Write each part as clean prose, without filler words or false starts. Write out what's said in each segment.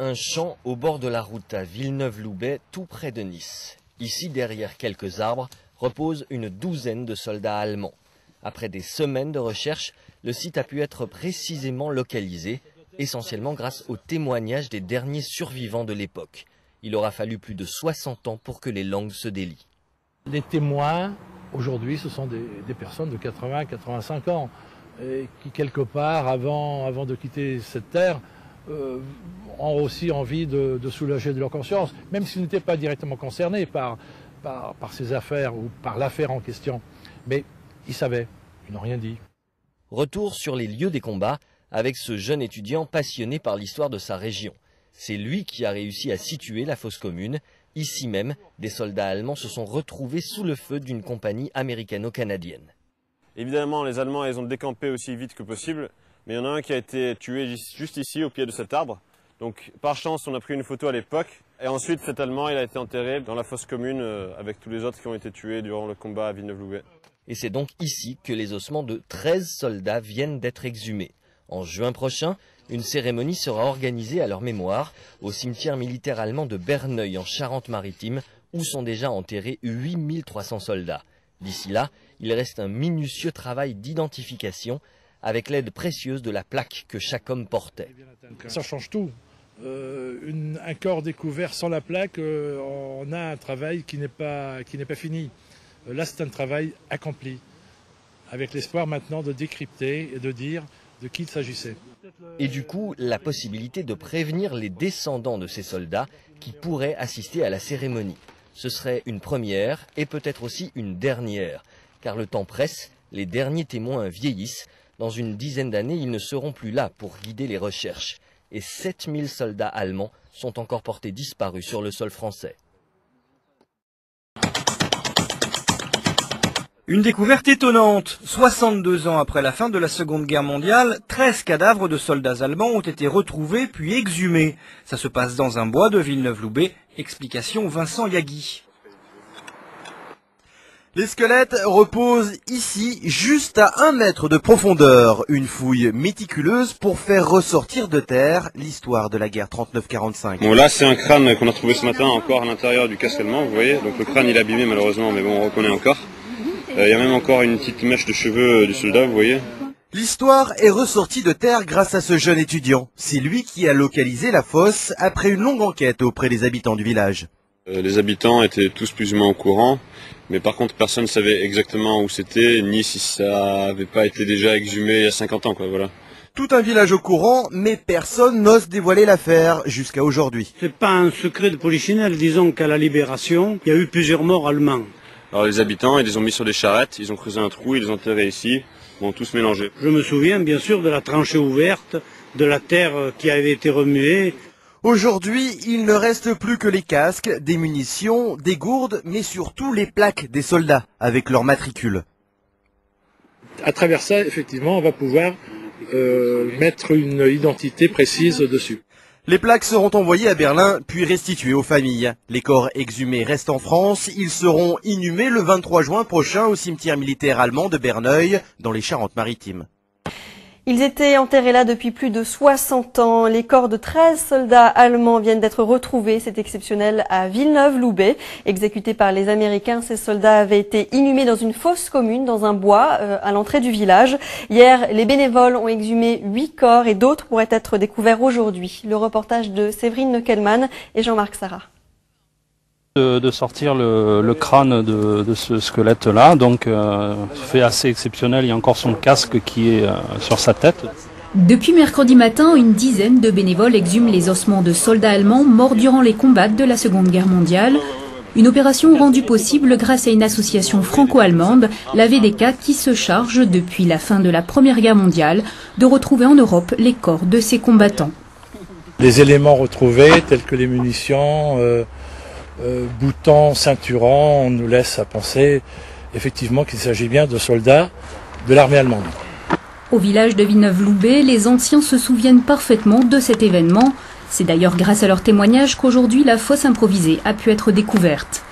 Un champ au bord de la route à Villeneuve-Loubet, tout près de Nice. Ici, derrière quelques arbres, repose une douzaine de soldats allemands. Après des semaines de recherche, le site a pu être précisément localisé, essentiellement grâce aux témoignages des derniers survivants de l'époque. Il aura fallu plus de 60 ans pour que les langues se délient. Les témoins, aujourd'hui, ce sont des personnes de 80, 85 ans, et qui, quelque part, avant de quitter cette terre, ont aussi envie de soulager de leur conscience, même s'ils n'étaient pas directement concernés par ces affaires ou par l'affaire en question. Mais ils savaient, ils n'ont rien dit. Retour sur les lieux des combats avec ce jeune étudiant passionné par l'histoire de sa région. C'est lui qui a réussi à situer la fosse commune. Ici même, des soldats allemands se sont retrouvés sous le feu d'une compagnie américano-canadienne. Évidemment, les Allemands, ils ont décampé aussi vite que possible. Mais il y en a un qui a été tué juste ici, au pied de cet arbre. Donc, par chance, on a pris une photo à l'époque. Et ensuite, cet Allemand, il a été enterré dans la fosse commune avec tous les autres qui ont été tués durant le combat à Villeneuve-Loubet. Et c'est donc ici que les ossements de 13 soldats viennent d'être exhumés. En juin prochain, une cérémonie sera organisée à leur mémoire au cimetière militaire allemand de Berneuil en Charente-Maritime, où sont déjà enterrés 8300 soldats. D'ici là, il reste un minutieux travail d'identification avec l'aide précieuse de la plaque que chaque homme portait. Ça change tout. Un corps découvert sans la plaque, on a un travail qui n'est pas fini. Là, c'est un travail accompli, avec l'espoir maintenant de décrypter et de dire de qui il s'agissait. Et du coup, la possibilité de prévenir les descendants de ces soldats qui pourraient assister à la cérémonie. Ce serait une première et peut-être aussi une dernière, car le temps presse, les derniers témoins vieillissent. Dans une dizaine d'années, ils ne seront plus là pour guider les recherches. Et 7000 soldats allemands sont encore portés disparus sur le sol français. Une découverte étonnante. 62 ans après la fin de la Seconde Guerre mondiale, 13 cadavres de soldats allemands ont été retrouvés puis exhumés. Ça se passe dans un bois de Villeneuve-Loubet. Explication Vincent Yagui. Les squelettes reposent ici, juste à 1 mètre de profondeur. Une fouille méticuleuse pour faire ressortir de terre l'histoire de la guerre 39-45. Bon, là, c'est un crâne qu'on a trouvé ce matin encore à l'intérieur du casque allemand, vous voyez. Donc le crâne, il est abîmé malheureusement, mais bon, on reconnaît encore. Il y a même encore une petite mèche de cheveux du soldat, vous voyez. L'histoire est ressortie de terre grâce à ce jeune étudiant. C'est lui qui a localisé la fosse après une longue enquête auprès des habitants du village. Les habitants étaient tous plus ou moins au courant, mais par contre personne ne savait exactement où c'était, ni si ça avait pas été déjà exhumé il y a 50 ans, quoi, voilà. Tout un village au courant, mais personne n'ose dévoiler l'affaire jusqu'à aujourd'hui. C'est pas un secret de polichinelle, disons qu'à la Libération, il y a eu plusieurs morts allemands. Alors les habitants, ils les ont mis sur des charrettes, ils ont creusé un trou, ils les ont enterrés ici, bon, tous mélangés. Je me souviens bien sûr de la tranchée ouverte, de la terre qui avait été remuée. Aujourd'hui, il ne reste plus que les casques, des munitions, des gourdes, mais surtout les plaques des soldats avec leurs matricules. À travers ça, effectivement, on va pouvoir mettre une identité précise dessus. Les plaques seront envoyées à Berlin, puis restituées aux familles. Les corps exhumés restent en France. Ils seront inhumés le 23 juin prochain au cimetière militaire allemand de Berneuil, dans les Charentes-Maritimes. Ils étaient enterrés là depuis plus de 60 ans. Les corps de 13 soldats allemands viennent d'être retrouvés. C'est exceptionnel à Villeneuve-Loubet. Exécutés par les Américains, ces soldats avaient été inhumés dans une fosse commune, dans un bois, à l'entrée du village. Hier, les bénévoles ont exhumé 8 corps et d'autres pourraient être découverts aujourd'hui. Le reportage de Séverine Neckelmann et Jean-Marc Sarrat. De sortir le crâne de ce squelette-là, donc fait assez exceptionnel. Il y a encore son casque qui est sur sa tête. Depuis mercredi matin, une dizaine de bénévoles exhument les ossements de soldats allemands morts durant les combats de la Seconde Guerre mondiale. Une opération rendue possible grâce à une association franco-allemande, la VDK, qui se charge depuis la fin de la Première Guerre mondiale de retrouver en Europe les corps de ces combattants. Les éléments retrouvés, tels que les munitions, boutons, ceinturons, on nous laisse à penser effectivement qu'il s'agit bien de soldats de l'armée allemande. Au village de Villeneuve-Loubet, les anciens se souviennent parfaitement de cet événement. C'est d'ailleurs grâce à leur témoignage qu'aujourd'hui la fosse improvisée a pu être découverte.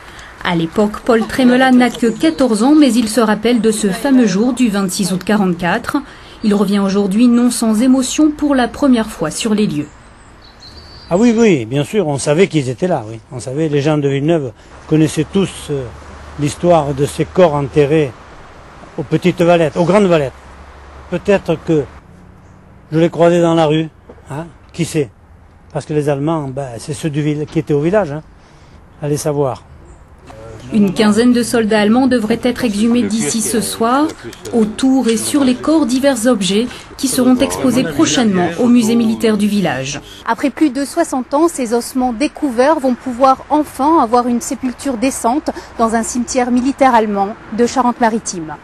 À l'époque, Paul Trémela n'a que 14 ans, mais il se rappelle de ce fameux jour du 26 août 1944. Il revient aujourd'hui non sans émotion pour la première fois sur les lieux. Ah oui, oui, bien sûr, on savait qu'ils étaient là, oui. On savait, les gens de Villeneuve connaissaient tous l'histoire de ces corps enterrés aux Petites Valettes, aux Grandes Valettes. Peut-être que je les croisais dans la rue, hein, qui sait? Parce que les Allemands, c'est ceux qui étaient au village, hein. Allez savoir. Une quinzaine de soldats allemands devraient être exhumés d'ici ce soir. Autour et sur les corps, divers objets qui seront exposés prochainement au musée militaire du village. Après plus de 60 ans, ces ossements découverts vont pouvoir enfin avoir une sépulture décente dans un cimetière militaire allemand de Charente-Maritime.